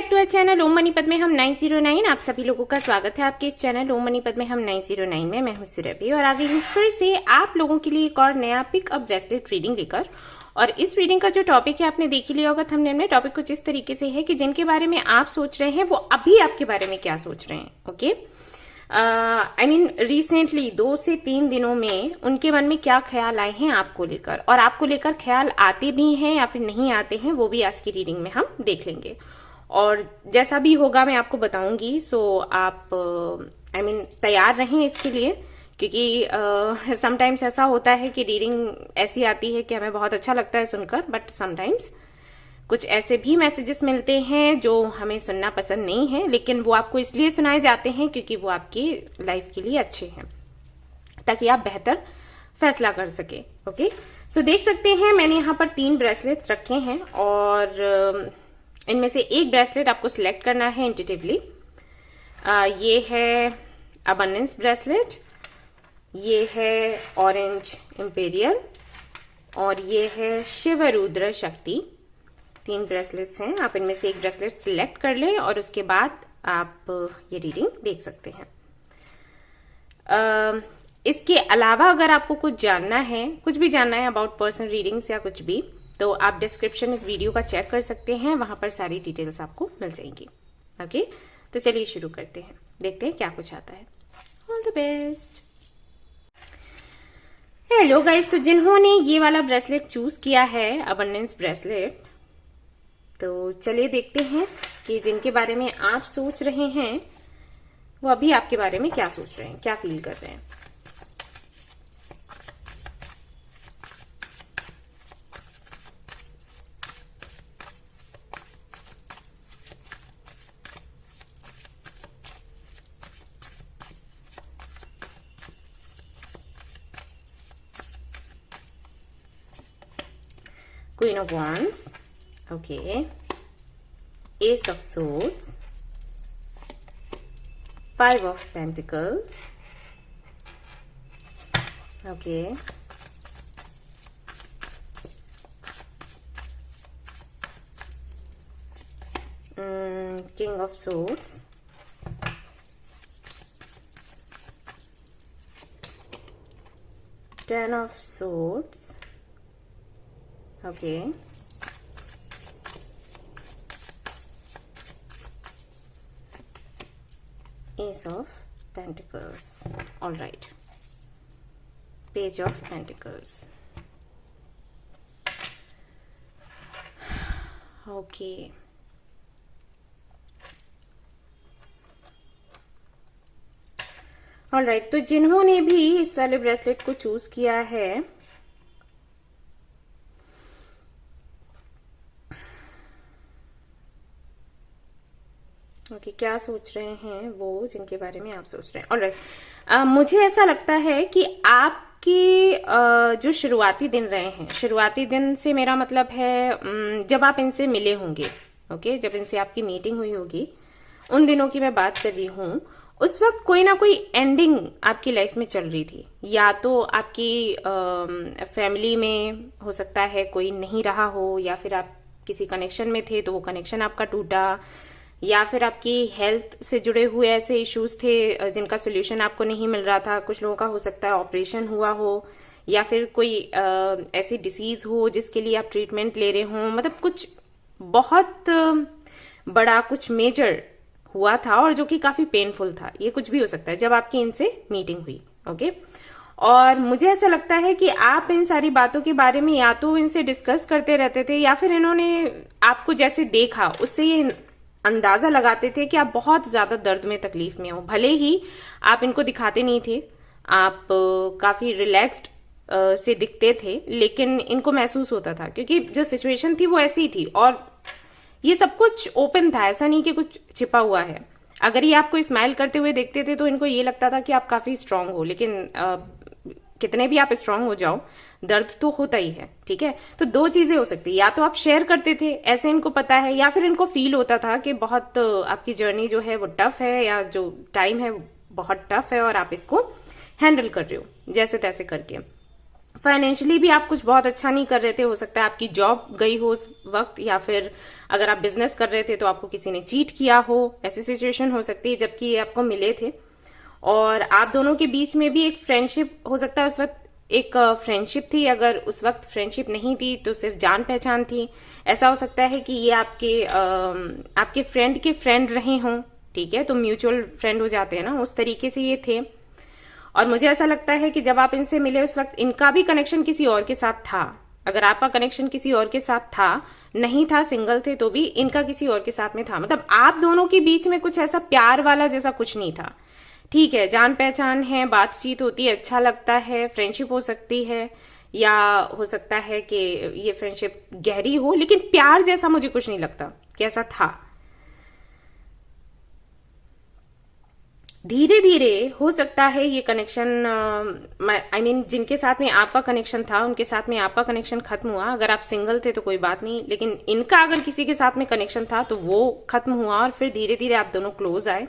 Back to our channel ओम मनीपत में हम 909। आप सभी लोगों का स्वागत है आपके इस चैनल ओम मनीपत में हम 909 में। मैं हूं सुरभि और आ गई हूं फिर से आप लोगों के लिए एक और नया पिकअप ब्रेसलेट रीडिंग लेकर। और इस रीडिंग का जो टॉपिक है आपने देख ही लिया होगा थंबनेल में। टॉपिक कुछ इस तरीके से है कि जिनके बारे में आप सोच रहे हैं वो अभी आपके बारे में क्या सोच रहे हैं। ओके, आई मीन रिसेंटली 2 से 3 दिनों में उनके मन में क्या ख्याल आए हैं आपको लेकर, और आपको लेकर ख्याल आते भी हैं या फिर नहीं आते हैं, वो भी आज की रीडिंग में हम देख लेंगे। और जैसा भी होगा मैं आपको बताऊंगी। सो आप आई मीन तैयार रहें इसके लिए, क्योंकि समटाइम्स ऐसा होता है कि रीडिंग ऐसी आती है कि हमें बहुत अच्छा लगता है सुनकर, बट समटाइम्स कुछ ऐसे भी मैसेजेस मिलते हैं जो हमें सुनना पसंद नहीं है, लेकिन वो आपको इसलिए सुनाए जाते हैं क्योंकि वो आपकी लाइफ के लिए अच्छे हैं, ताकि आप बेहतर फैसला कर सके। ओके, सो देख सकते हैं मैंने यहाँ पर 3 ब्रेसलेट्स रखे हैं और इनमें से एक ब्रेसलेट आपको सिलेक्ट करना है इंट्यूटिवली। ये है अबंडेंस ब्रेसलेट, ये है ऑरेंज इंपीरियल और ये है शिव रुद्र शक्ति। 3 ब्रेसलेट्स हैं, आप इनमें से एक ब्रेसलेट सिलेक्ट कर लें और उसके बाद आप ये रीडिंग देख सकते हैं। इसके अलावा अगर आपको कुछ जानना है, कुछ भी जानना है अबाउट पर्सनल रीडिंग्स या कुछ भी, तो आप डिस्क्रिप्शन इस वीडियो का चेक कर सकते हैं, वहां पर सारी डिटेल्स आपको मिल जाएंगी। ओके, तो चलिए शुरू करते हैं, देखते हैं क्या कुछ आता है। All the best. Hello guys, तो जिन्होंने ये वाला ब्रेसलेट चूज किया है अबंडेंस ब्रेसलेट, तो चलिए देखते हैं कि जिनके बारे में आप सोच रहे हैं वो अभी आपके बारे में क्या सोच रहे हैं, क्या फील कर रहे हैं। Queen of Wands, okay, Ace of Swords, 5 of Pentacles, okay, King of Swords, Ten of Swords, okay, Ace of Pentacles, all right, Page of Pentacles, okay, all right। तो जिन्होंने भी इस वाले ब्रेसलेट को चूज किया है, ओके, क्या सोच रहे हैं वो जिनके बारे में आप सोच रहे हैं। ऑलराइट, मुझे ऐसा लगता है कि आपके जो शुरुआती दिन रहे हैं, शुरुआती दिन से मेरा मतलब है जब आप इनसे मिले होंगे, ओके, जब इनसे आपकी मीटिंग हुई होगी, उन दिनों की मैं बात कर रही हूँ। उस वक्त कोई ना कोई एंडिंग आपकी लाइफ में चल रही थी, या तो आपकी फैमिली में हो सकता है कोई नहीं रहा हो, या फिर आप किसी कनेक्शन में थे तो वो कनेक्शन आपका टूटा, या फिर आपकी हेल्थ से जुड़े हुए ऐसे इश्यूज थे जिनका सोल्यूशन आपको नहीं मिल रहा था। कुछ लोगों का हो सकता है ऑपरेशन हुआ हो, या फिर कोई ऐसी डिसीज हो जिसके लिए आप ट्रीटमेंट ले रहे हो। मतलब कुछ बहुत बड़ा, कुछ मेजर हुआ था और जो कि काफी पेनफुल था। ये कुछ भी हो सकता है जब आपकी इनसे मीटिंग हुई। ओके, और मुझे ऐसा लगता है कि आप इन सारी बातों के बारे में या तो इनसे डिस्कस करते रहते थे, या फिर इन्होंने आपको जैसे देखा उससे ये अंदाजा लगाते थे कि आप बहुत ज्यादा दर्द में, तकलीफ में हो। भले ही आप इनको दिखाते नहीं थे, आप काफी रिलैक्स्ड से दिखते थे, लेकिन इनको महसूस होता था क्योंकि जो सिचुएशन थी वो ऐसी थी और ये सब कुछ ओपन था, ऐसा नहीं कि कुछ छिपा हुआ है। अगर ये आपको स्माइल करते हुए देखते थे तो इनको ये लगता था कि आप काफी स्ट्रांग हो, लेकिन कितने भी आप स्ट्रांग हो जाओ, दर्द तो होता ही है। ठीक है, तो 2 चीजें हो सकती है, या तो आप शेयर करते थे, ऐसे इनको पता है, या फिर इनको फील होता था कि बहुत आपकी जर्नी जो है वो टफ है, या जो टाइम है बहुत टफ है और आप इसको हैंडल कर रहे हो जैसे तैसे करके। फाइनेंशियली भी आप कुछ बहुत अच्छा नहीं कर रहे थे, हो सकता है आपकी जॉब गई हो उस वक्त, या फिर अगर आप बिजनेस कर रहे थे तो आपको किसी ने चीट किया हो, ऐसी सिचुएशन हो सकती है जबकि ये आपको मिले थे। और आप दोनों के बीच में भी एक फ्रेंडशिप हो सकता है, उस वक्त एक फ्रेंडशिप थी, अगर उस वक्त फ्रेंडशिप नहीं थी तो सिर्फ जान पहचान थी। ऐसा हो सकता है कि ये आपके फ्रेंड के फ्रेंड रहे हों, ठीक है, तो म्यूचुअल फ्रेंड हो जाते हैं ना, उस तरीके से ये थे। और मुझे ऐसा लगता है कि जब आप इनसे मिले उस वक्त इनका भी कनेक्शन किसी और के साथ था। अगर आपका कनेक्शन किसी और के साथ था, नहीं था, सिंगल थे, तो भी इनका किसी और के साथ में था। मतलब आप दोनों के बीच में कुछ ऐसा प्यार वाला जैसा कुछ नहीं था, ठीक है, जान पहचान है, बातचीत होती है, अच्छा लगता है, फ्रेंडशिप हो सकती है, या हो सकता है कि ये फ्रेंडशिप गहरी हो, लेकिन प्यार जैसा मुझे कुछ नहीं लगता कि ऐसा था। धीरे धीरे हो सकता है ये कनेक्शन, आई मीन जिनके साथ में आपका कनेक्शन था उनके साथ में आपका कनेक्शन खत्म हुआ। अगर आप सिंगल थे तो कोई बात नहीं, लेकिन इनका अगर किसी के साथ में कनेक्शन था तो वो खत्म हुआ और फिर धीरे धीरे आप दोनों क्लोज आए।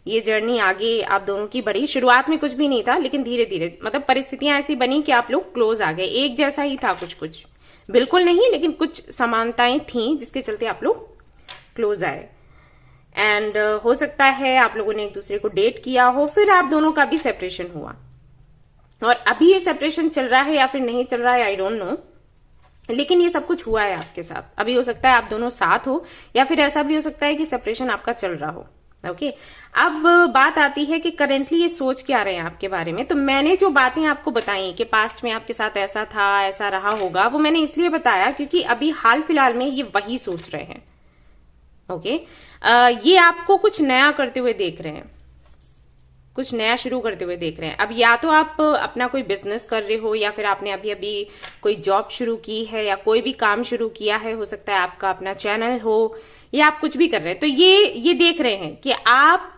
ये जर्नी आगे आप दोनों की बढ़ी। शुरुआत में कुछ भी नहीं था, लेकिन धीरे धीरे मतलब परिस्थितियां ऐसी बनी कि आप लोग क्लोज आ गए। एक जैसा ही था कुछ कुछ, बिल्कुल नहीं, लेकिन कुछ समानताएं थी जिसके चलते आप लोग क्लोज आए। एंड हो सकता है आप लोगों ने एक दूसरे को डेट किया हो, फिर आप दोनों का भी सेपरेशन हुआ। और अभी ये सेपरेशन चल रहा है या फिर नहीं चल रहा है, आई डोंट नो, लेकिन ये सब कुछ हुआ है आपके साथ। अभी हो सकता है आप दोनों साथ हो, या फिर ऐसा भी हो सकता है कि सेपरेशन आपका चल रहा हो। ओके, अब बात आती है कि करेंटली ये सोच क्या रहे हैं आपके बारे में। तो मैंने जो बातें आपको बताई कि पास्ट में आपके साथ ऐसा था, ऐसा रहा होगा, वो मैंने इसलिए बताया क्योंकि अभी हाल फिलहाल में ये वही सोच रहे हैं। ओके, ये आपको कुछ नया करते हुए देख रहे हैं, कुछ नया शुरू करते हुए देख रहे हैं। अब या तो आप अपना कोई बिजनेस कर रहे हो, या फिर आपने अभी अभी कोई जॉब शुरू की है, या कोई भी काम शुरू किया है, हो सकता है आपका अपना चैनल हो, या आप कुछ भी कर रहे हैं। तो ये देख रहे हैं कि आप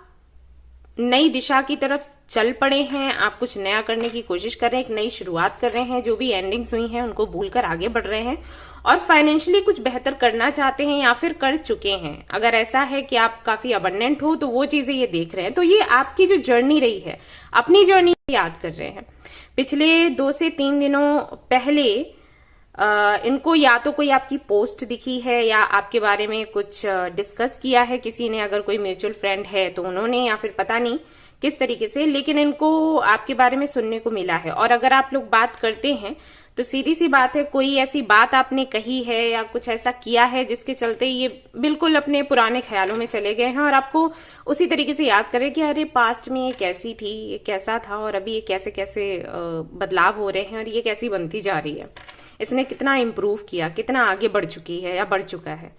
नई दिशा की तरफ चल पड़े हैं, आप कुछ नया करने की कोशिश कर रहे हैं, एक नई शुरुआत कर रहे हैं, जो भी एंडिंग्स हुई हैं उनको भूलकर आगे बढ़ रहे हैं, और फाइनेंशियली कुछ बेहतर करना चाहते हैं या फिर कर चुके हैं। अगर ऐसा है कि आप काफी अबंडेंट हो तो वो चीजें ये देख रहे हैं। तो ये आपकी जो जर्नी रही है, अपनी जर्नी याद कर रहे हैं। पिछले 2 से 3 दिनों पहले इनको या तो कोई आपकी पोस्ट दिखी है, या आपके बारे में कुछ डिस्कस किया है किसी ने, अगर कोई म्यूचुअल फ्रेंड है तो उन्होंने, या फिर पता नहीं किस तरीके से, लेकिन इनको आपके बारे में सुनने को मिला है। और अगर आप लोग बात करते हैं तो सीधी सी बात है, कोई ऐसी बात आपने कही है या कुछ ऐसा किया है जिसके चलते ये बिल्कुल अपने पुराने ख्यालों में चले गए हैं, और आपको उसी तरीके से याद करें कि अरे पास्ट में ये कैसी थी, ये कैसा था, और अभी ये कैसे कैसे बदलाव हो रहे हैं, और ये कैसी बनती जा रही है, इसने कितना इम्प्रूव किया, कितना आगे बढ़ चुकी है या बढ़ चुका है।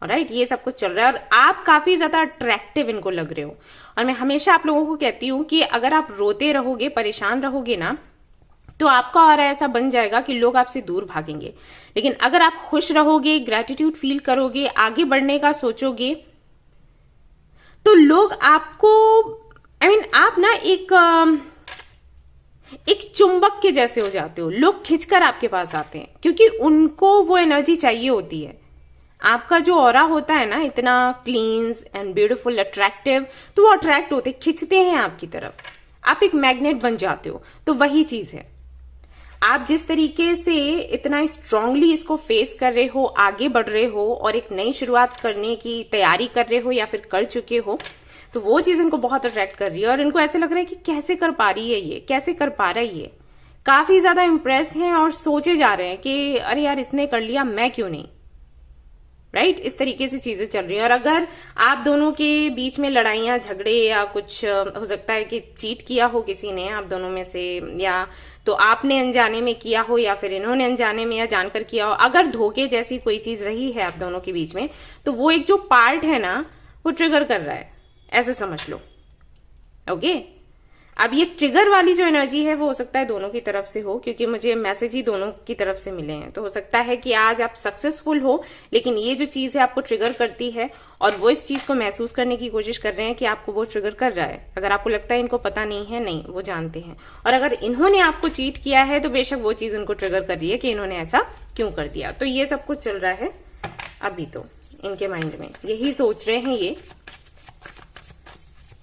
ऑलराइट, ये सब कुछ चल रहा है और आप काफी ज्यादा अट्रैक्टिव इनको लग रहे हो। और मैं हमेशा आप लोगों को कहती हूं कि अगर आप रोते रहोगे, परेशान रहोगे ना, तो आपका ऑरा ऐसा बन जाएगा कि लोग आपसे दूर भागेंगे। लेकिन अगर आप खुश रहोगे, ग्रेटिट्यूड फील करोगे, आगे बढ़ने का सोचोगे, तो लोग आपको आप ना एक चुंबक के जैसे हो जाते हो। लोग खिंचकर आपके पास आते हैं क्योंकि उनको वो एनर्जी चाहिए होती है। आपका जो ऑरा होता है ना, इतना क्लीन्स एंड ब्यूटीफुल, अट्रैक्टिव, तो वो अट्रैक्ट होते, खिंचते हैं आपकी तरफ। आप एक मैग्नेट बन जाते हो। तो वही चीज है, आप जिस तरीके से इतना स्ट्रांगली इसको फेस कर रहे हो, आगे बढ़ रहे हो, और एक नई शुरुआत करने की तैयारी कर रहे हो या फिर कर चुके हो, तो वो चीज इनको बहुत अट्रैक्ट कर रही है। और इनको ऐसे लग रहा है कि कैसे कर पा रही है ये, कैसे कर पा रहा है ये। काफी ज्यादा इंप्रेस हैं और सोचे जा रहे हैं कि अरे यार इसने कर लिया, मैं क्यों नहीं। राइट, इस तरीके से चीजें चल रही हैं। और अगर आप दोनों के बीच में लड़ाइयां, झगड़े, या कुछ हो सकता है कि चीट किया हो किसी ने आप दोनों में से, या तो आपने अनजाने में किया हो या फिर इन्होंने अनजाने में या जानकर किया हो, अगर धोखे जैसी कोई चीज रही है आप दोनों के बीच में, तो वो एक जो पार्ट है ना, वो ट्रिगर कर रहा है, ऐसे समझ लो। ओके, अब ये ट्रिगर वाली जो एनर्जी है वो हो सकता है दोनों की तरफ से हो, क्योंकि मुझे मैसेज ही दोनों की तरफ से मिले हैं। तो हो सकता है कि आज आप सक्सेसफुल हो, लेकिन ये जो चीज है आपको ट्रिगर करती है, और वो इस चीज को महसूस करने की कोशिश कर रहे हैं कि आपको वो ट्रिगर कर रहा है। अगर आपको लगता है इनको पता नहीं है, नहीं, वो जानते हैं। और अगर इन्होंने आपको चीट किया है तो बेशक वो चीज उनको ट्रिगर कर रही है कि इन्होंने ऐसा क्यों कर दिया। तो ये सब कुछ चल रहा है अभी, तो इनके माइंड में यही सोच रहे हैं ये।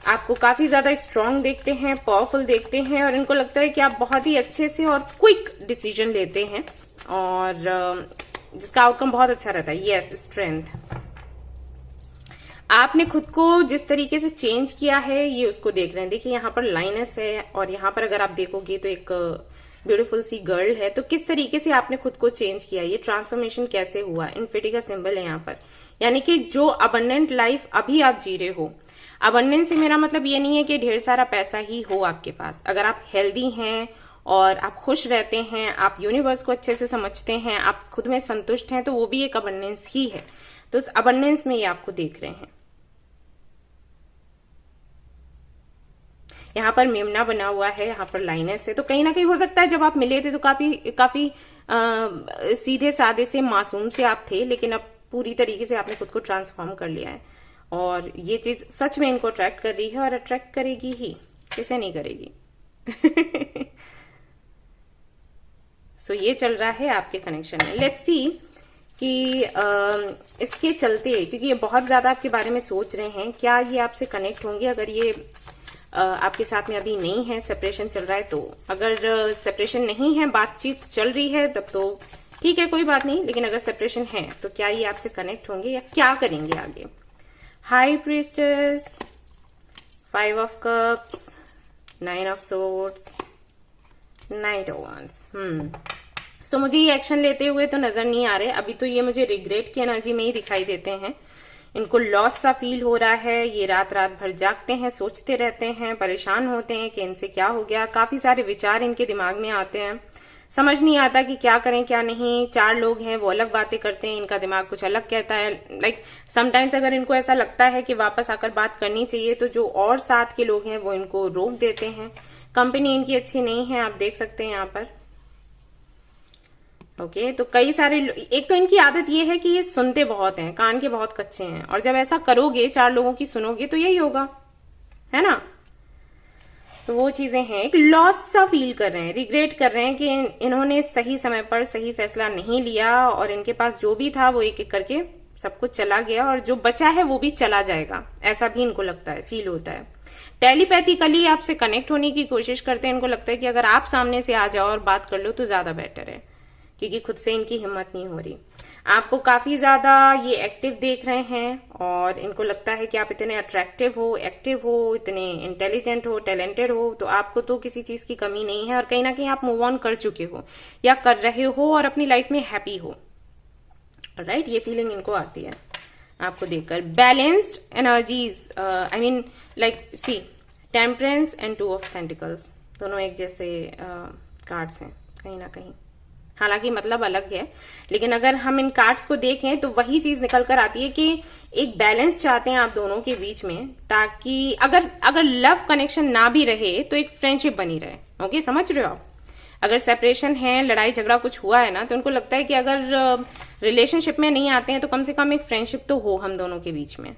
आपको काफी ज्यादा स्ट्रांग देखते हैं, पावरफुल देखते हैं, और इनको लगता है कि आप बहुत ही अच्छे से और क्विक डिसीजन लेते हैं, और जिसका आउटकम बहुत अच्छा रहता है। Yes, strength. आपने खुद को जिस तरीके से चेंज किया है ये उसको देख रहे हैं। देखिए यहाँ पर लाइनस है, और यहाँ पर अगर आप देखोगे तो एक ब्यूटीफुल सी गर्ल है। तो किस तरीके से आपने खुद को चेंज किया, ये ट्रांसफॉर्मेशन कैसे हुआ, इन्फिनिटी का सिंबल है यहाँ पर। यानी कि जो अबंडेंट लाइफ अभी आप जी रहे हो, अबंडेंस से मेरा मतलब ये नहीं है कि ढेर सारा पैसा ही हो आपके पास। अगर आप हेल्दी हैं और आप खुश रहते हैं, आप यूनिवर्स को अच्छे से समझते हैं, आप खुद में संतुष्ट हैं, तो वो भी एक अबंडेंस ही है। तो उस अबंडेंस में ये आपको देख रहे हैं। यहाँ पर मेमना बना हुआ है, यहाँ पर लाइनस है। तो कहीं ना कहीं हो सकता है जब आप मिले थे तो काफी सीधे साधे से मासूम से आप थे, लेकिन अब पूरी तरीके से आपने खुद को ट्रांसफॉर्म कर लिया है, और ये चीज सच में इनको अट्रैक्ट कर रही है, और अट्रैक्ट करेगी ही, कैसे नहीं करेगी। सो ये चल रहा है आपके कनेक्शन में। लेट्स सी कि इसके चलते, क्योंकि ये बहुत ज्यादा आपके बारे में सोच रहे हैं, क्या ये आपसे कनेक्ट होंगे। अगर ये आपके साथ में अभी नहीं है, सेपरेशन चल रहा है, तो अगर सेपरेशन नहीं है, बातचीत चल रही है, तब तो ठीक है, कोई बात नहीं। लेकिन अगर सेपरेशन है तो क्या ये आपसे कनेक्ट होंगे या क्या करेंगे आगे। High priestess, 5 of cups, 9 of swords, knight of wands. So मुझे ये एक्शन लेते हुए तो नजर नहीं आ रहे अभी। तो ये मुझे रिग्रेट की एनर्जी में ही दिखाई देते हैं। इनको लॉस सा फील हो रहा है। ये रात रात भर जागते हैं, सोचते रहते हैं, परेशान होते हैं कि इनसे क्या हो गया। काफी सारे विचार इनके दिमाग में आते हैं, समझ नहीं आता कि क्या करें क्या नहीं। 4 लोग हैं, वो अलग बातें करते हैं, इनका दिमाग कुछ अलग कहता है। लाइक समटाइम्स अगर इनको ऐसा लगता है कि वापस आकर बात करनी चाहिए, तो जो और साथ के लोग हैं वो इनको रोक देते हैं। कंपनी इनकी अच्छी नहीं है, आप देख सकते हैं यहाँ पर। ओके, तो कई सारे एक तो इनकी आदत ये है कि ये सुनते बहुत हैं, कान के बहुत कच्चे हैं, और जब ऐसा करोगे, 4 लोगों की सुनोगे, तो यही होगा, है ना। तो वो चीजें हैं। एक लॉस सा फील कर रहे हैं, रिग्रेट कर रहे हैं कि इन्होंने सही समय पर सही फैसला नहीं लिया, और इनके पास जो भी था वो एक एक करके सब कुछ चला गया, और जो बचा है वो भी चला जाएगा, ऐसा भी इनको लगता है, फील होता है। टेलीपैथिकली आपसे कनेक्ट होने की कोशिश करते हैं। इनको लगता है कि अगर आप सामने से आ जाओ और बात कर लो तो ज्यादा बेटर है, क्योंकि खुद से इनकी हिम्मत नहीं हो रही। आपको काफी ज्यादा ये एक्टिव देख रहे हैं, और इनको लगता है कि आप इतने अट्रैक्टिव हो, एक्टिव हो, इतने इंटेलिजेंट हो, टैलेंटेड हो, तो आपको तो किसी चीज की कमी नहीं है, और कहीं ना कहीं आप मूव ऑन कर चुके हो या कर रहे हो, और अपनी लाइफ में हैप्पी हो। राइट, ये फीलिंग इनको आती है आपको देखकर। Balanced energies, I mean like see, temperance and 2 of pentacles, दोनों एक जैसे कार्ड्स हैं कहीं ना कहीं। हालांकि मतलब अलग है, लेकिन अगर हम इन कार्ड्स को देखें तो वही चीज निकल कर आती है कि एक बैलेंस चाहते हैं आप दोनों के बीच में, ताकि अगर लव कनेक्शन ना भी रहे तो एक फ्रेंडशिप बनी रहे। ओके, समझ रहे हो आप। अगर सेपरेशन है, लड़ाई झगड़ा कुछ हुआ है ना, तो उनको लगता है कि अगर रिलेशनशिप में नहीं आते हैं तो कम से कम एक फ्रेंडशिप तो हो हम दोनों के बीच में।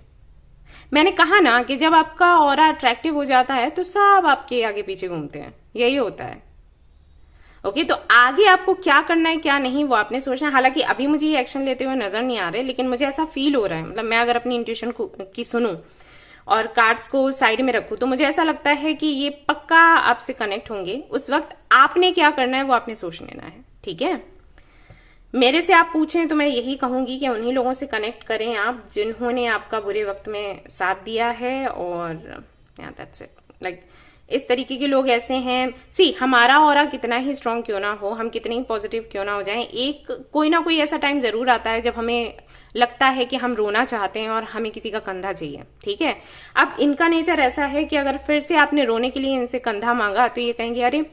मैंने कहा ना कि जब आपका ऑरा अट्रैक्टिव हो जाता है तो सब आपके आगे पीछे घूमते हैं, यही होता है। ओके, तो आगे आपको क्या करना है क्या नहीं वो आपने सोचना है। हालांकि अभी मुझे ये एक्शन लेते हुए नजर नहीं आ रहे, लेकिन मुझे ऐसा फील हो रहा है, मतलब मैं अगर अपनी इंट्यूशन की सुनूं और कार्ड्स को साइड में रखूं, तो मुझे ऐसा लगता है कि ये पक्का आपसे कनेक्ट होंगे। उस वक्त आपने क्या करना है वो आपने सोच लेना है, ठीक है। मेरे से आप पूछें तो मैं यही कहूंगी कि उन्हीं लोगों से कनेक्ट करें आप जिन्होंने आपका बुरे वक्त में साथ दिया है, और दैट्स इट। लाइक इस तरीके के लोग ऐसे हैं। सी, हमारा ऑरा कितना ही स्ट्रांग क्यों ना हो, हम कितने ही पॉजिटिव क्यों ना हो जाएं, एक कोई ना कोई ऐसा टाइम जरूर आता है जब हमें लगता है कि हम रोना चाहते हैं और हमें किसी का कंधा चाहिए, ठीक है। अब इनका नेचर ऐसा है कि अगर फिर से आपने रोने के लिए इनसे कंधा मांगा तो ये कहेंगे अरे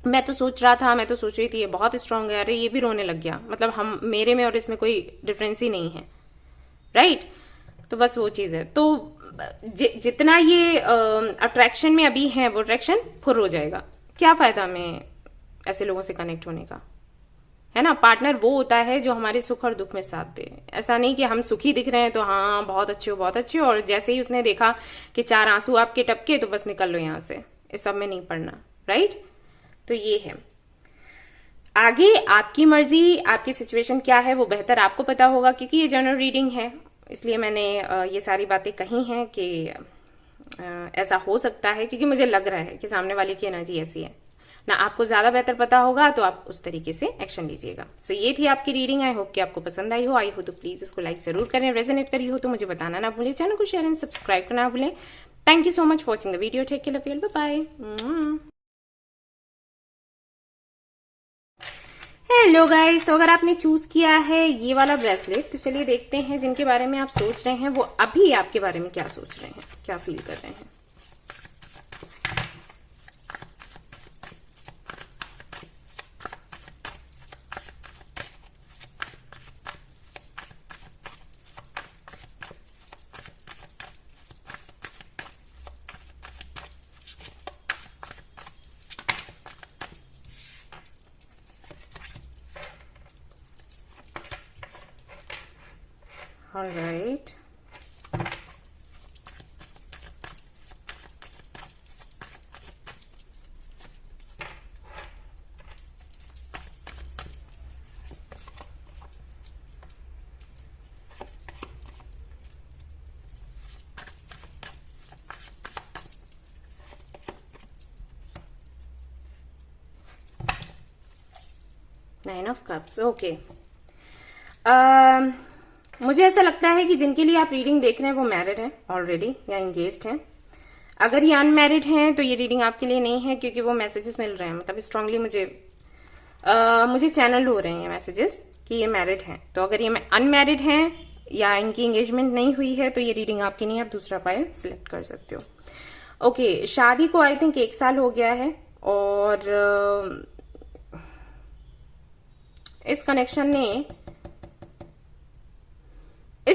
मैं तो सोच रहा था, मैं तो सोच रही थी ये बहुत स्ट्रांग है, अरे ये भी रोने लग गया, मतलब हम मेरे में और इसमें कोई डिफरेंस ही नहीं है। राइट, तो बस वो चीज है। तो जितना ये अट्रैक्शन में अभी है वो अट्रैक्शन फुर हो जाएगा। क्या फायदा में ऐसे लोगों से कनेक्ट होने का, है ना। पार्टनर वो होता है जो हमारे सुख और दुख में साथ दे। ऐसा नहीं कि हम सुखी दिख रहे हैं तो हाँ बहुत अच्छे हो बहुत अच्छे हो, और जैसे ही उसने देखा कि 4 आंसू आपके टपके तो बस निकल लो यहां से, इस सब में नहीं पड़ना। राइट, तो ये है। आगे आपकी मर्जी, आपकी सिचुएशन क्या है वो बेहतर आपको पता होगा, क्योंकि ये जनरल रीडिंग है, इसलिए मैंने ये सारी बातें कही हैं कि ऐसा हो सकता है, क्योंकि मुझे लग रहा है कि सामने वाले की एनर्जी ऐसी है ना। आपको ज्यादा बेहतर पता होगा तो आप उस तरीके से एक्शन लीजिएगा। सो ये थी आपकी रीडिंग। आई होप कि आपको पसंद आई हो। आई हो तो प्लीज इसको लाइक जरूर करें। रेजोनेट करी हो तो मुझे बताना ना भूलें। चैनल को शेयर एंड सब्सक्राइब करना ना भूलें। Thank you so much for watching the video. Take care, love you, bye bye. Hello guys, तो अगर आपने चूज किया है ये वाला ब्रेसलेट, तो चलिए देखते हैं जिनके बारे में आप सोच रहे हैं वो अभी आपके बारे में क्या सोच रहे हैं, क्या फील कर रहे हैं। All right. Nine of Cups. Okay. मुझे ऐसा लगता है कि जिनके लिए आप रीडिंग देख रहे हैं वो मैरिड है ऑलरेडी या एंगेज्ड हैं। अगर ये अनमैरिड हैं तो ये रीडिंग आपके लिए नहीं है, क्योंकि वो मैसेजेस मिल रहे हैं, मतलब स्ट्रांगली मुझे चैनल हो रहे हैं मैसेजेस कि ये मैरिड हैं। तो अगर ये अनमैरिड हैं या इनकी एंगेजमेंट नहीं हुई है तो ये रीडिंग आपकी नहीं है। आप दूसरा पायल सिलेक्ट कर सकते हो। ओके, शादी को आई थिंक 1 साल हो गया है, और इस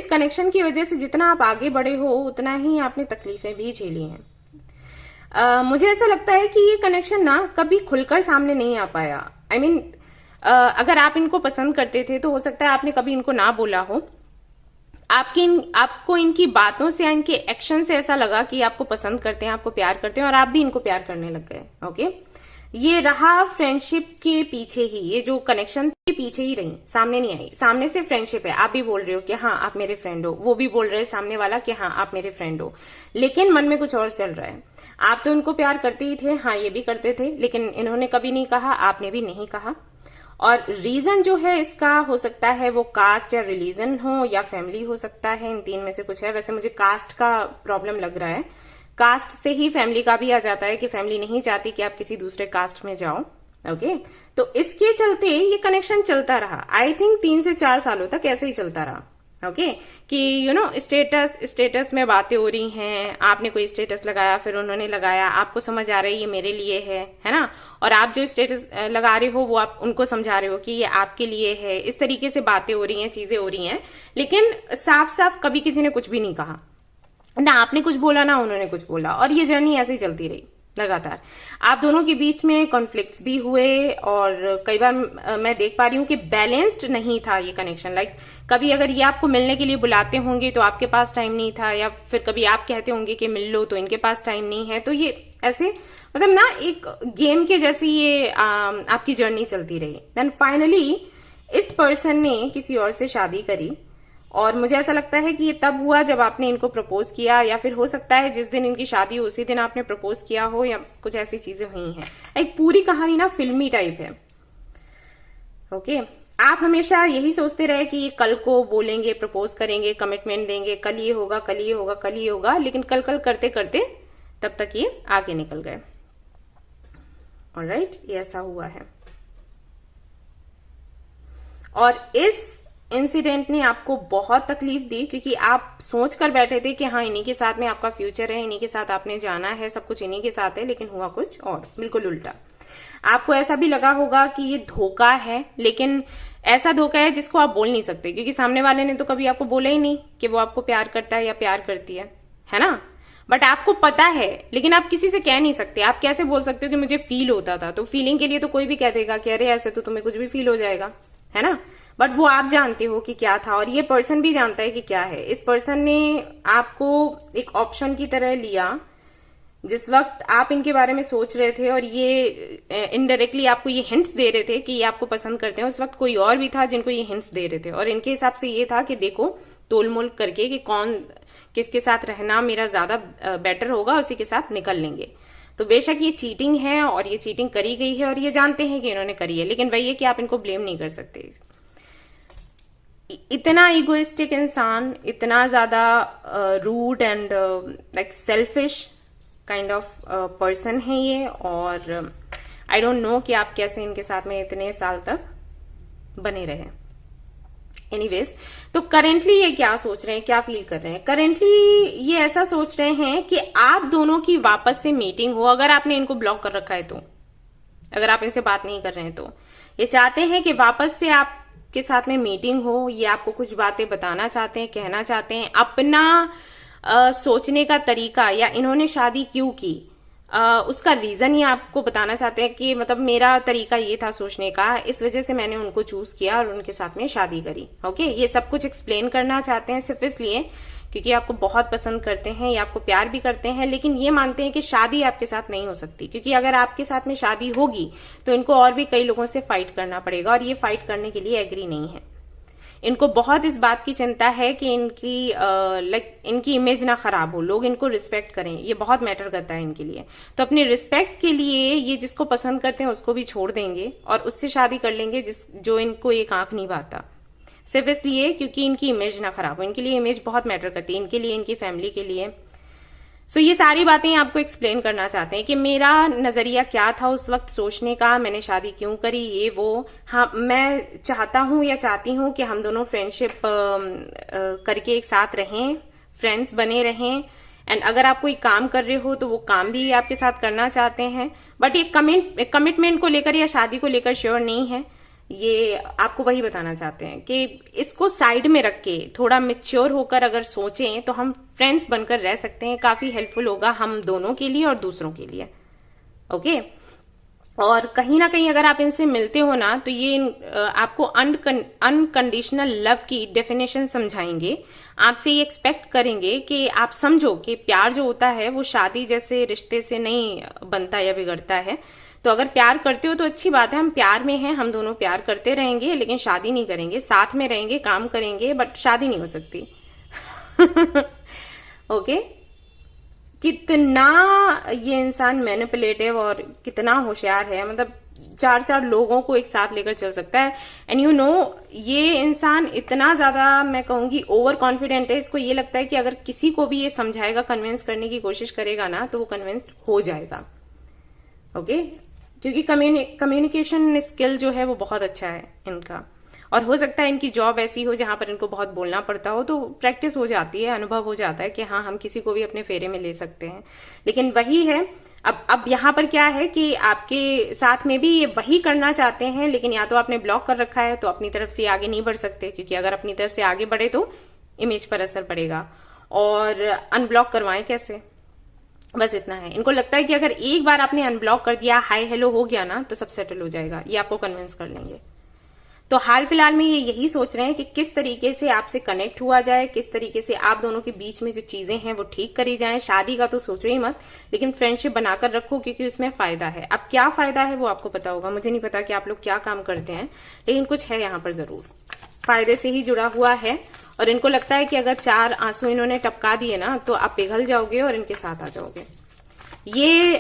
कनेक्शन की वजह से जितना आप आगे बढ़े हो उतना ही आपने तकलीफें भी झेली हैं। मुझे ऐसा लगता है कि ये कनेक्शन ना कभी खुलकर सामने नहीं आ पाया। आई मीन अगर आप इनको पसंद करते थे तो हो सकता है आपने कभी इनको ना बोला हो। आपको इनकी बातों से या इनके एक्शन से ऐसा लगा कि आपको पसंद करते हैं, आपको प्यार करते हैं, और आप भी इनको प्यार करने लग गए। ओके, ये रहा फ्रेंडशिप के पीछे ही, ये जो कनेक्शन के पीछे ही रही, सामने नहीं आई। सामने से फ्रेंडशिप है, आप भी बोल रहे हो कि हाँ आप मेरे फ्रेंड हो, वो भी बोल रहे हैं सामने वाला कि हाँ आप मेरे फ्रेंड हो, लेकिन मन में कुछ और चल रहा है। आप तो इनको प्यार करते ही थे, हाँ ये भी करते थे, लेकिन इन्होंने कभी नहीं कहा, आपने भी नहीं कहा। और रीजन जो है इसका हो सकता है वो कास्ट या रिलीजन हो या फैमिली हो सकता है, इन 3 में से कुछ है। वैसे मुझे कास्ट का प्रॉब्लम लग रहा है। कास्ट से ही फैमिली का भी आ जाता है कि फैमिली नहीं चाहती कि आप किसी दूसरे कास्ट में जाओ। ओके, तो इसके चलते ये कनेक्शन चलता रहा। आई थिंक 3 से 4 सालों तक ऐसे ही चलता रहा। ओके, कि स्टेटस में बातें हो रही हैं, आपने कोई स्टेटस लगाया, फिर उन्होंने लगाया, आपको समझ आ रही है ये मेरे लिए है ना, और आप जो स्टेटस लगा रहे हो वो आप उनको समझा रहे हो कि ये आपके लिए है। इस तरीके से बातें हो रही हैं, चीजें हो रही हैं, लेकिन साफ साफ कभी किसी ने कुछ भी नहीं कहा ना। आपने कुछ बोला ना उन्होंने कुछ बोला, और ये जर्नी ऐसे ही चलती रही लगातार। आप दोनों के बीच में कॉन्फ्लिक्ट्स भी हुए, और कई बार मैं देख पा रही हूँ कि बैलेंस्ड नहीं था ये कनेक्शन। लाइक कभी अगर ये आपको मिलने के लिए बुलाते होंगे तो आपके पास टाइम नहीं था, या फिर कभी आप कहते होंगे कि मिल लो तो इनके पास टाइम नहीं है। तो ये ऐसे मतलब ना एक गेम के जैसी ये आपकी जर्नी चलती रही। देन फाइनली इस पर्सन ने किसी और से शादी करी, और मुझे ऐसा लगता है कि ये तब हुआ जब आपने इनको प्रपोज किया, या फिर हो सकता है जिस दिन इनकी शादी हो उसी दिन आपने प्रपोज किया हो, या कुछ ऐसी चीजें हुई हैं। एक पूरी कहानी ना फिल्मी टाइप है। ओके, आप हमेशा यही सोचते रहे कि ये कल को बोलेंगे, प्रपोज करेंगे, कमिटमेंट देंगे, कल ये होगा, कल ये होगा, कल ये होगा, लेकिन कल कल करते करते तब तक ये आगे निकल गए। ऑलराइट, ये ऐसा हुआ है। और इस इंसिडेंट ने आपको बहुत तकलीफ दी, क्योंकि आप सोच कर बैठे थे कि हाँ इन्हीं के साथ में आपका फ्यूचर है, इन्हीं के साथ आपने जाना है, सब कुछ इन्हीं के साथ है, लेकिन हुआ कुछ और, बिल्कुल उल्टा। आपको ऐसा भी लगा होगा कि ये धोखा है, लेकिन ऐसा धोखा है जिसको आप बोल नहीं सकते, क्योंकि सामने वाले ने तो कभी आपको बोला ही नहीं कि वो आपको प्यार करता है या प्यार करती है ना। बट आपको पता है, लेकिन आप किसी से कह नहीं सकते। आप कैसे बोल सकते हो कि मुझे फील होता था? तो फीलिंग के लिए तो कोई भी कह देगा कि अरे ऐसे तो तुम्हें कुछ भी फील हो जाएगा, है ना। बट वो आप जानते हो कि क्या था, और ये पर्सन भी जानता है कि क्या है। इस पर्सन ने आपको एक ऑप्शन की तरह लिया जिस वक्त आप इनके बारे में सोच रहे थे, और ये इनडायरेक्टली आपको ये हिंट्स दे रहे थे कि ये आपको पसंद करते हैं। उस वक्त कोई और भी था जिनको ये हिंट्स दे रहे थे, और इनके हिसाब से ये था कि देखो तोल मोल करके कि कौन किसके साथ रहना मेरा ज्यादा बेटर होगा, उसी के साथ निकल लेंगे। तो बेशक ये चीटिंग है और ये चीटिंग करी गई है और ये जानते हैं कि इन्होंने करी है, लेकिन वही है कि आप इनको ब्लेम नहीं कर सकते। इतना इगोइस्टिक इंसान, इतना ज्यादा rude and like selfish kind of person है ये, और आई डोंट नो कि आप कैसे इनके साथ में इतने साल तक बने रहे। एनीवेज, तो करेंटली ये क्या सोच रहे हैं, क्या फील कर रहे हैं? करेंटली ये ऐसा सोच रहे हैं कि आप दोनों की वापस से मीटिंग हो, अगर आपने इनको ब्लॉक कर रखा है तो, अगर आप इनसे बात नहीं कर रहे हैं तो ये चाहते हैं कि वापस से आपके साथ में मीटिंग हो। ये आपको कुछ बातें बताना चाहते हैं, कहना चाहते हैं, अपना सोचने का तरीका, या इन्होंने शादी क्यों की उसका रीजन ही आपको बताना चाहते हैं कि मतलब मेरा तरीका ये था सोचने का, इस वजह से मैंने उनको चूज किया और उनके साथ में शादी करी। ओके, ये सब कुछ एक्सप्लेन करना चाहते हैं सिर्फ इसलिए क्योंकि आपको बहुत पसंद करते हैं, या आपको प्यार भी करते हैं, लेकिन ये मानते हैं कि शादी आपके साथ नहीं हो सकती, क्योंकि अगर आपके साथ में शादी होगी तो इनको और भी कई लोगों से फाइट करना पड़ेगा, और ये फाइट करने के लिए एग्री नहीं है। इनको बहुत इस बात की चिंता है कि इनकी इनकी इमेज ना खराब हो, लोग इनको रिस्पेक्ट करें, ये बहुत मैटर करता है इनके लिए। तो अपने रिस्पेक्ट के लिए ये जिसको पसंद करते हैं उसको भी छोड़ देंगे और उससे शादी कर लेंगे जो इनको एक आंख नहीं भाता, सिर्फ इसलिए क्योंकि इनकी इमेज ना खराब हो। इनके लिए इमेज बहुत मैटर करती है, इनके लिए, इनकी फैमिली के लिए। सो ये सारी बातें आपको एक्सप्लेन करना चाहते हैं कि मेरा नजरिया क्या था उस वक्त सोचने का, मैंने शादी क्यों करी, ये वो। हाँ, मैं चाहता हूं या चाहती हूं कि हम दोनों फ्रेंडशिप करके एक साथ रहें, फ्रेंड्स बने रहें, एंड अगर आप कोई काम कर रहे हो तो वो काम भी आपके साथ करना चाहते हैं, बट एक कमिटमेंट को लेकर या शादी को लेकर श्योर नहीं है। ये आपको वही बताना चाहते हैं कि इसको साइड में रख के थोड़ा मेच्योर होकर अगर सोचें तो हम फ्रेंड्स बनकर रह सकते हैं, काफी हेल्पफुल होगा हम दोनों के लिए और दूसरों के लिए। ओके, और कहीं ना कहीं अगर आप इनसे मिलते हो ना तो ये आपको अनकंडीशनल लव की डेफिनेशन समझाएंगे, आपसे ये एक्सपेक्ट करेंगे कि आप समझो कि प्यार जो होता है वो शादी जैसे रिश्ते से नहीं बनता या बिगड़ता है। तो अगर प्यार करते हो तो अच्छी बात है, हम प्यार में हैं, हम दोनों प्यार करते रहेंगे, लेकिन शादी नहीं करेंगे, साथ में रहेंगे, काम करेंगे, बट शादी नहीं हो सकती। ओके, कितना ये इंसान मैनिपुलेटिव और कितना होशियार है, मतलब 4-4 लोगों को एक साथ लेकर चल सकता है। एंड यू नो, ये इंसान इतना ज्यादा, मैं कहूंगी, ओवर कॉन्फिडेंट है, इसको ये लगता है कि अगर किसी को भी ये समझाएगा, कन्विंस करने की कोशिश करेगा ना तो वो कन्विंस हो जाएगा। ओके, क्योंकि कम्युनिकेशन स्किल जो है वो बहुत अच्छा है इनका, और हो सकता है इनकी जॉब ऐसी हो जहां पर इनको बहुत बोलना पड़ता हो, तो प्रैक्टिस हो जाती है, अनुभव हो जाता है कि हाँ, हम किसी को भी अपने फेरे में ले सकते हैं। लेकिन वही है, अब यहाँ पर क्या है कि आपके साथ में भी ये वही करना चाहते हैं, लेकिन या तो आपने ब्लॉक कर रखा है तो अपनी तरफ से आगे नहीं बढ़ सकते, क्योंकि अगर अपनी तरफ से आगे बढ़े तो इमेज पर असर पड़ेगा, और अनब्लॉक करवाएं कैसे, बस इतना है। इनको लगता है कि अगर एक बार आपने अनब्लॉक कर दिया, हाय हेलो हो गया ना, तो सब सेटल हो जाएगा, ये आपको कन्विंस कर लेंगे। तो हाल फिलहाल में ये यही सोच रहे हैं कि किस तरीके से आपसे कनेक्ट हुआ जाए, किस तरीके से आप दोनों के बीच में जो चीजें हैं वो ठीक करी जाएं। शादी का तो सोचो ही मत, लेकिन फ्रेंडशिप बनाकर रखो, क्योंकि उसमें फायदा है। अब क्या फायदा है वो आपको पता होगा, मुझे नहीं पता कि आप लोग क्या काम करते हैं, लेकिन कुछ है यहाँ पर जरूर, फायदे से ही जुड़ा हुआ है। और इनको लगता है कि अगर 4 आंसू इन्होंने टपका दिए ना तो आप पिघल जाओगे और इनके साथ आ जाओगे। ये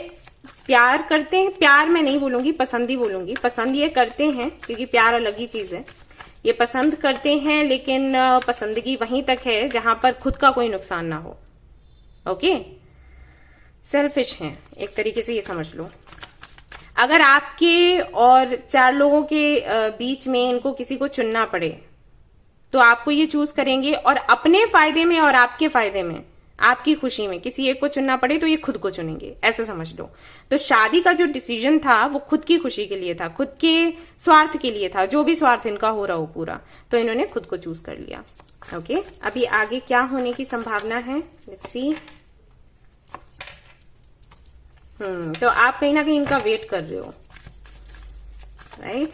प्यार करते हैं, प्यार मैं नहीं बोलूंगी, पसंद ही बोलूंगी, पसंद ये करते हैं, क्योंकि प्यार अलग ही चीज है। ये पसंद करते हैं, लेकिन पसंदगी वहीं तक है जहां पर खुद का कोई नुकसान ना हो। ओके, सेल्फिश हैं एक तरीके से, ये समझ लो। अगर आपके और 4 लोगों के बीच में इनको किसी को चुनना पड़े तो आपको ये चूज करेंगे, और अपने फायदे में और आपके फायदे में, आपकी खुशी में किसी एक को चुनना पड़े तो ये खुद को चुनेंगे, ऐसे समझ लो। तो शादी का जो डिसीजन था वो खुद की खुशी के लिए था, खुद के स्वार्थ के लिए था, जो भी स्वार्थ इनका हो रहा हो पूरा, तो इन्होंने खुद को चूज कर लिया। ओके, अभी आगे क्या होने की संभावना है, लेट्स सी। तो आप कहीं ना कहीं इनका वेट कर रहे हो, राइट?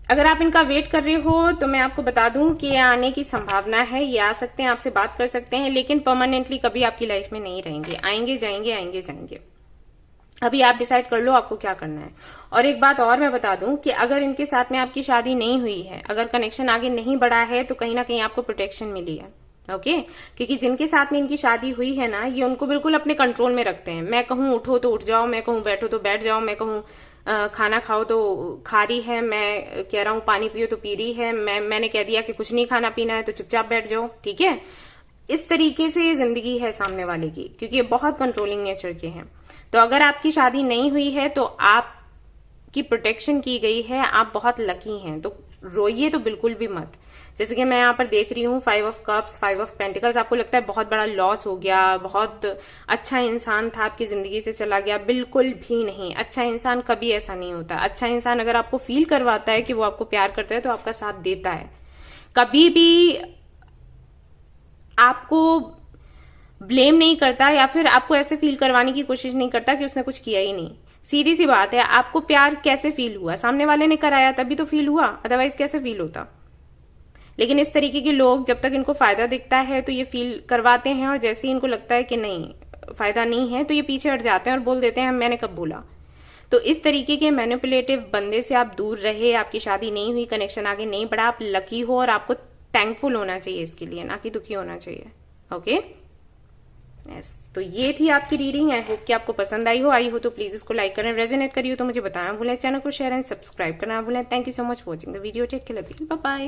अगर आप इनका वेट कर रहे हो तो मैं आपको बता दूं कि ये आने की संभावना है, ये आ सकते हैं, आपसे बात कर सकते हैं, लेकिन परमानेंटली कभी आपकी लाइफ में नहीं रहेंगे, आएंगे जाएंगे आएंगे जाएंगे। अभी आप डिसाइड कर लो आपको क्या करना है। और एक बात और मैं बता दूं कि अगर इनके साथ में आपकी शादी नहीं हुई है, अगर कनेक्शन आगे नहीं बढ़ा है, तो कहीं ना कहीं आपको प्रोटेक्शन मिली है। ओके, क्योंकि जिनके साथ में इनकी शादी हुई है ना, ये उनको बिल्कुल अपने कंट्रोल में रखते हैं। मैं कहूं उठो तो उठ जाओ, मैं कहूं बैठो तो बैठ जाओ, मैं कहूं खाना खाओ तो खा रही है, मैं कह रहा हूं पानी पियो तो पी रही है, मैंने कह दिया कि कुछ नहीं खाना पीना है तो चुपचाप बैठ जाओ, ठीक है। इस तरीके से जिंदगी है सामने वाले की, क्योंकि ये बहुत कंट्रोलिंग नेचर के हैं। तो अगर आपकी शादी नहीं हुई है तो आपकी प्रोटेक्शन की गई है, आप बहुत लकी हैं, तो रोइए तो बिल्कुल भी मत। जैसे कि मैं यहाँ पर देख रही हूँ 5 ऑफ कप्स, 5 ऑफ पेंटिकल्स, आपको लगता है बहुत बड़ा लॉस हो गया, बहुत अच्छा इंसान था आपकी जिंदगी से चला गया, बिल्कुल भी नहीं। अच्छा इंसान कभी ऐसा नहीं होता। अच्छा इंसान अगर आपको फील करवाता है कि वो आपको प्यार करता है तो आपका साथ देता है, कभी भी आपको ब्लेम नहीं करता या फिर आपको ऐसे फील करवाने की कोशिश नहीं करता कि उसने कुछ किया ही नहीं। सीधी सी बात है, आपको प्यार कैसे फील हुआ? सामने वाले ने कराया तभी तो फील हुआ, अदरवाइज कैसे फील होता। लेकिन इस तरीके के लोग, जब तक इनको फायदा दिखता है तो ये फील करवाते हैं, और जैसे ही इनको लगता है कि नहीं फायदा नहीं है तो ये पीछे हट जाते हैं और बोल देते हैं मैंने कब बोला। तो इस तरीके के मैनिपुलेटिव बंदे से आप दूर रहे। आपकी शादी नहीं हुई, कनेक्शन आगे नहीं बढ़ा, आप लकी हो और आपको थैंकफुल होना चाहिए इसके लिए, ना कि दुखी होना चाहिए। ओके यस, तो ये थी आपकी रीडिंग। आई होप कि आपको पसंद आई हो तो प्लीज इसको लाइक करें, रेजोनेट करिए तो मुझे बताना भूलें, चैनल को शेयर एंड सब्सक्राइब करना भूलें। Thank you so much for watching the video, take care, bye bye.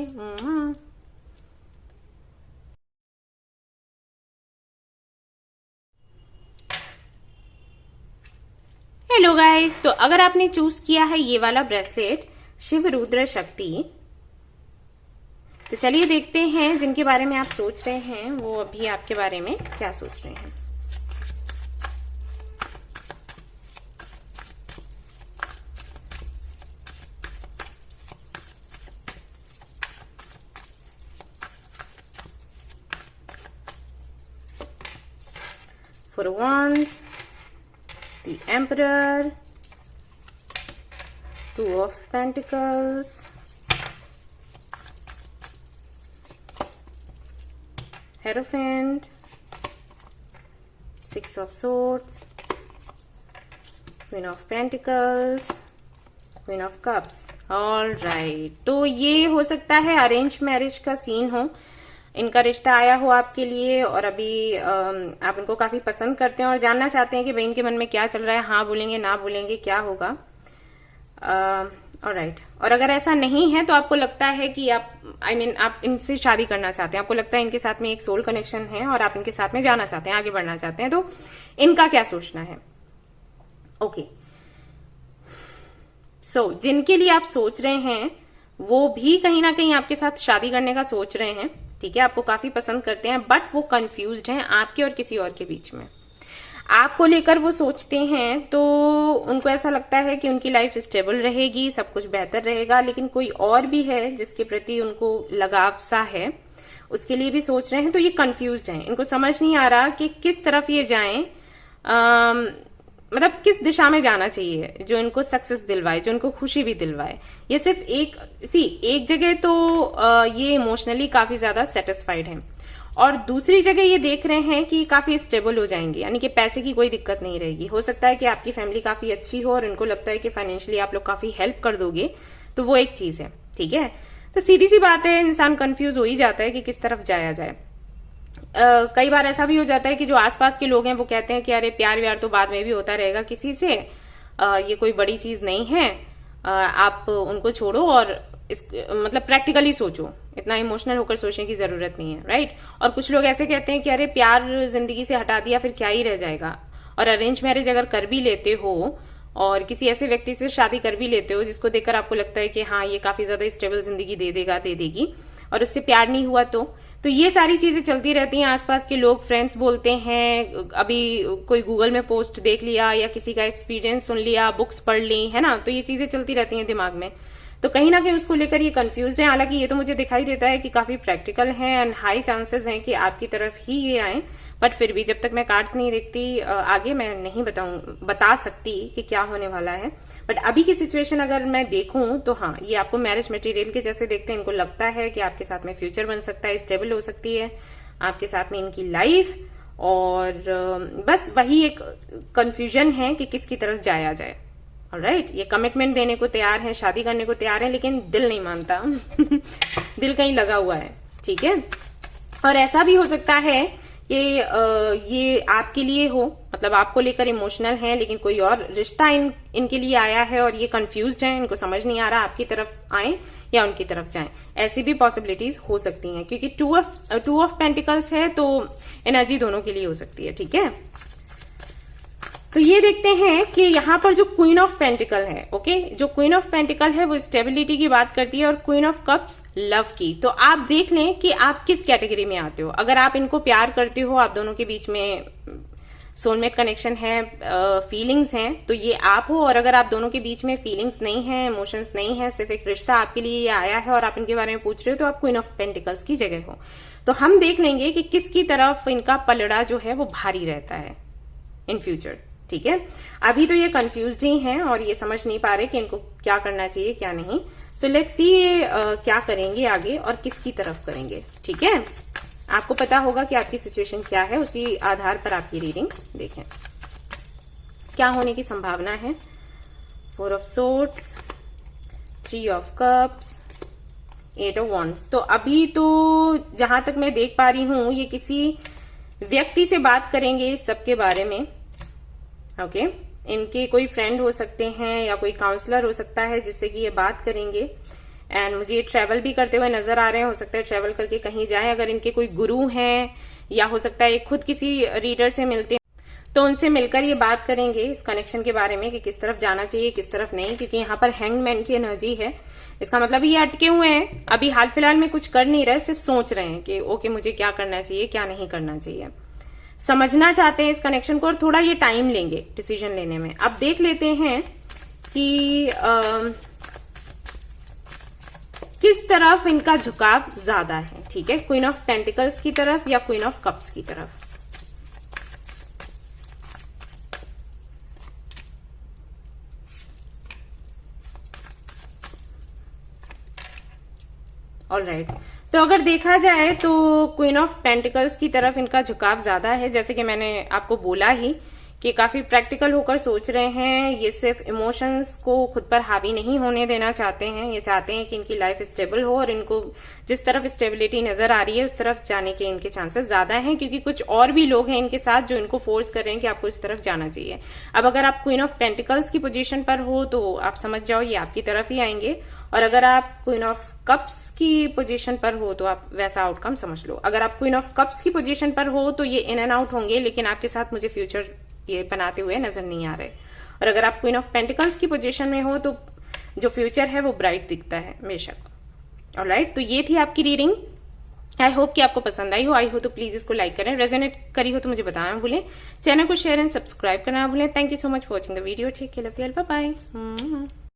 Hello guys, तो अगर आपने चूज किया है ये वाला ब्रेसलेट शिव रुद्र शक्ति, तो चलिए देखते हैं जिनके बारे में आप सोच रहे हैं वो अभी आपके बारे में क्या सोच रहे हैं। Four of Wands, the Emperor, Two of Pentacles, Hierophant, Six of Swords, Queen of Pentacles, Queen of Cups। All right, तो ये हो सकता है अरेंज मैरिज का सीन हो, इनका रिश्ता आया हो आपके लिए और अभी आप इनको काफी पसंद करते हैं और जानना चाहते हैं कि भाई इनके मन में क्या चल रहा है, हाँ बोलेंगे ना बोलेंगे क्या होगा। ऑलराइट, और अगर ऐसा नहीं है तो आपको लगता है कि आप आप इनसे शादी करना चाहते हैं, आपको लगता है इनके साथ में एक सोल कनेक्शन है और आप इनके साथ में जाना चाहते हैं, आगे बढ़ना चाहते हैं, तो इनका क्या सोचना है। ओके सो जिनके लिए आप सोच रहे हैं वो भी कहीं ना कहीं आपके साथ शादी करने का सोच रहे हैं, ठीक है, आपको काफी पसंद करते हैं, बट वो कंफ्यूज्ड हैं आपके और किसी और के बीच में। आपको लेकर वो सोचते हैं तो उनको ऐसा लगता है कि उनकी लाइफ स्टेबल रहेगी, सब कुछ बेहतर रहेगा, लेकिन कोई और भी है जिसके प्रति उनको लगाव सा है, उसके लिए भी सोच रहे हैं, तो ये कंफ्यूज्ड हैं। इनको समझ नहीं आ रहा कि किस तरफ ये जाएं, मतलब किस दिशा में जाना चाहिए जो इनको सक्सेस दिलवाए, जो इनको खुशी भी दिलवाए। ये सिर्फ एक जगह तो ये इमोशनली काफी ज्यादा सेटिस्फाइड हैं और दूसरी जगह ये देख रहे हैं कि काफी स्टेबल हो जाएंगे, यानी कि पैसे की कोई दिक्कत नहीं रहेगी। हो सकता है कि आपकी फैमिली काफी अच्छी हो और इनको लगता है कि फाइनेंशियली आप लोग काफी हेल्प कर दोगे, तो वो एक चीज है, ठीक है। तो सीधी सी बात है, इंसान कंफ्यूज हो ही जाता है कि किस तरफ जाया जाए। कई बार ऐसा भी हो जाता है कि जो आसपास के लोग हैं वो कहते हैं कि अरे प्यार व्यार तो बाद में भी होता रहेगा किसी से, ये कोई बड़ी चीज नहीं है, आप उनको छोड़ो और मतलब प्रैक्टिकली सोचो, इतना इमोशनल होकर सोचने की जरूरत नहीं है, राइट। और कुछ लोग ऐसे कहते हैं कि अरे प्यार जिंदगी से हटा दिया फिर क्या ही रह जाएगा। और अरेंज मैरिज अगर कर भी लेते हो और किसी ऐसे व्यक्ति से शादी कर भी लेते हो जिसको देखकर आपको लगता है कि हाँ ये काफी ज्यादा स्टेबल जिंदगी दे देगी, और उससे प्यार नहीं हुआ तो ये सारी चीजें चलती रहती हैं। आसपास के लोग, फ्रेंड्स बोलते हैं, अभी कोई गूगल में पोस्ट देख लिया या किसी का एक्सपीरियंस सुन लिया, बुक्स पढ़ ली, है ना, तो ये चीजें चलती रहती हैं दिमाग में। तो कहीं ना कहीं उसको लेकर ये कंफ्यूज है। हालांकि ये तो मुझे दिखाई देता है कि काफी प्रैक्टिकल है एंड हाई चांसेस हैं कि आपकी तरफ ही ये आए, बट फिर भी जब तक मैं कार्ड्स नहीं देखती आगे मैं नहीं बता सकती कि क्या होने वाला है। बट अभी की सिचुएशन अगर मैं देखूं तो हाँ, ये आपको मैरिज मटेरियल के जैसे देखते हैं। इनको लगता है कि आपके साथ में फ्यूचर बन सकता है, स्टेबल हो सकती है आपके साथ में इनकी लाइफ, और बस वही एक कंफ्यूजन है कि किसकी तरफ जाया जाए। ऑलराइट, ये कमिटमेंट देने को तैयार है, शादी करने को तैयार है, लेकिन दिल नहीं मानता दिल कहीं लगा हुआ है, ठीक है। और ऐसा भी हो सकता है कि ये आपके लिए हो, मतलब आपको लेकर इमोशनल है, लेकिन कोई और रिश्ता इनके लिए आया है और ये कंफ्यूज्ड हैं, इनको समझ नहीं आ रहा आपकी तरफ आए या उनकी तरफ जाएं। ऐसी भी पॉसिबिलिटीज हो सकती हैं, क्योंकि टू ऑफ पेंटिकल्स है तो एनर्जी दोनों के लिए हो सकती है, ठीक है। तो ये देखते हैं कि यहाँ पर जो क्वीन ऑफ पेंटिकल है, ओके, जो क्वीन ऑफ पेंटिकल है वो स्टेबिलिटी की बात करती है, और क्वीन ऑफ कप्स लव की। तो आप देख लें कि आप किस कैटेगरी में आते हो। अगर आप इनको प्यार करते हो, आप दोनों के बीच में सोलमेट कनेक्शन है, फीलिंग्स हैं, तो ये आप हो। और अगर आप दोनों के बीच में फीलिंग्स नहीं है, इमोशंस नहीं है, सिर्फ एक रिश्ता आपके लिए ये आया है और आप इनके बारे में पूछ रहे हो, तो आप क्वीन ऑफ पेंटिकल्स की जगह हो। तो हम देख लेंगे कि किसकी तरफ इनका पलड़ा जो है वो भारी रहता है इन फ्यूचर, ठीक है। अभी तो ये कंफ्यूज्ड ही हैं और ये समझ नहीं पा रहे कि इनको क्या करना चाहिए क्या नहीं। सो लेट्स सी क्या करेंगे आगे और किसकी तरफ करेंगे, ठीक है। आपको पता होगा कि आपकी सिचुएशन क्या है, उसी आधार पर आपकी रीडिंग देखें क्या होने की संभावना है। 4 of swords, 3 of cups, 8 of wands. तो अभी तो जहां तक मैं देख पा रही हूं ये किसी व्यक्ति से बात करेंगे इस सब के बारे में, ओके। इनके कोई फ्रेंड हो सकते हैं या कोई काउंसलर हो सकता है जिससे कि ये बात करेंगे। एंड मुझे ये ट्रैवल भी करते हुए नजर आ रहे हैं, हो सकता है ट्रैवल करके कहीं जाए। अगर इनके कोई गुरु हैं या हो सकता है खुद किसी रीडर से मिलते हैं तो उनसे मिलकर ये बात करेंगे इस कनेक्शन के बारे में कि किस तरफ जाना चाहिए किस तरफ नहीं, क्योंकि यहाँ पर हैंगमैन की एनर्जी है। इसका मतलब ये अटके हुए हैं, अभी हाल फिलहाल में कुछ कर नहीं रहे, सिर्फ सोच रहे हैं कि ओके मुझे क्या करना चाहिए क्या नहीं करना चाहिए, समझना चाहते हैं इस कनेक्शन को और थोड़ा ये टाइम लेंगे डिसीजन लेने में। अब देख लेते हैं कि किस तरफ इनका झुकाव ज्यादा है, ठीक है, क्वीन ऑफ पेंटिकल्स की तरफ या क्वीन ऑफ कप्स की तरफ। ऑलराइट, तो अगर देखा जाए तो क्वीन ऑफ पेंटिकल्स की तरफ इनका झुकाव ज्यादा है। जैसे कि मैंने आपको बोला ही कि काफी प्रैक्टिकल होकर सोच रहे हैं, ये सिर्फ इमोशंस को खुद पर हावी नहीं होने देना चाहते हैं। ये चाहते हैं कि इनकी लाइफ स्टेबल हो और इनको जिस तरफ स्टेबिलिटी नजर आ रही है उस तरफ जाने के इनके चांसेस ज्यादा हैं, क्योंकि कुछ और भी लोग हैं इनके साथ जो इनको फोर्स कर रहे हैं कि आपको इस तरफ जाना चाहिए। अब अगर आप क्वीन ऑफ पेंटिकल्स की पोजीशन पर हो तो आप समझ जाओ ये आपकी तरफ ही आएंगे, और अगर आप क्वीन ऑफ कप्स की पोजीशन पर हो तो आप वैसा आउटकम समझ लो। अगर आप क्वीन ऑफ कप्स की पोजीशन पर हो तो ये इन एंड आउट होंगे, लेकिन आपके साथ मुझे फ्यूचर ये बनाते हुए नजर नहीं आ रहे। और अगर आप क्वीन ऑफ पेंटिकल्स की पोजीशन में हो तो जो फ्यूचर है वो ब्राइट दिखता है बेशक। ऑलराइट, तो ये थी आपकी रीडिंग। आई होप कि आपको पसंद आई हो। आई हो तो प्लीज इसको लाइक करें, रेजोनेट करी हो तो मुझे बताना भूलें, चैनल को शेयर एंड सब्सक्राइब करना भूलें। Thank you so much for watching the video. ठीक है, लव यू, बाय बाय।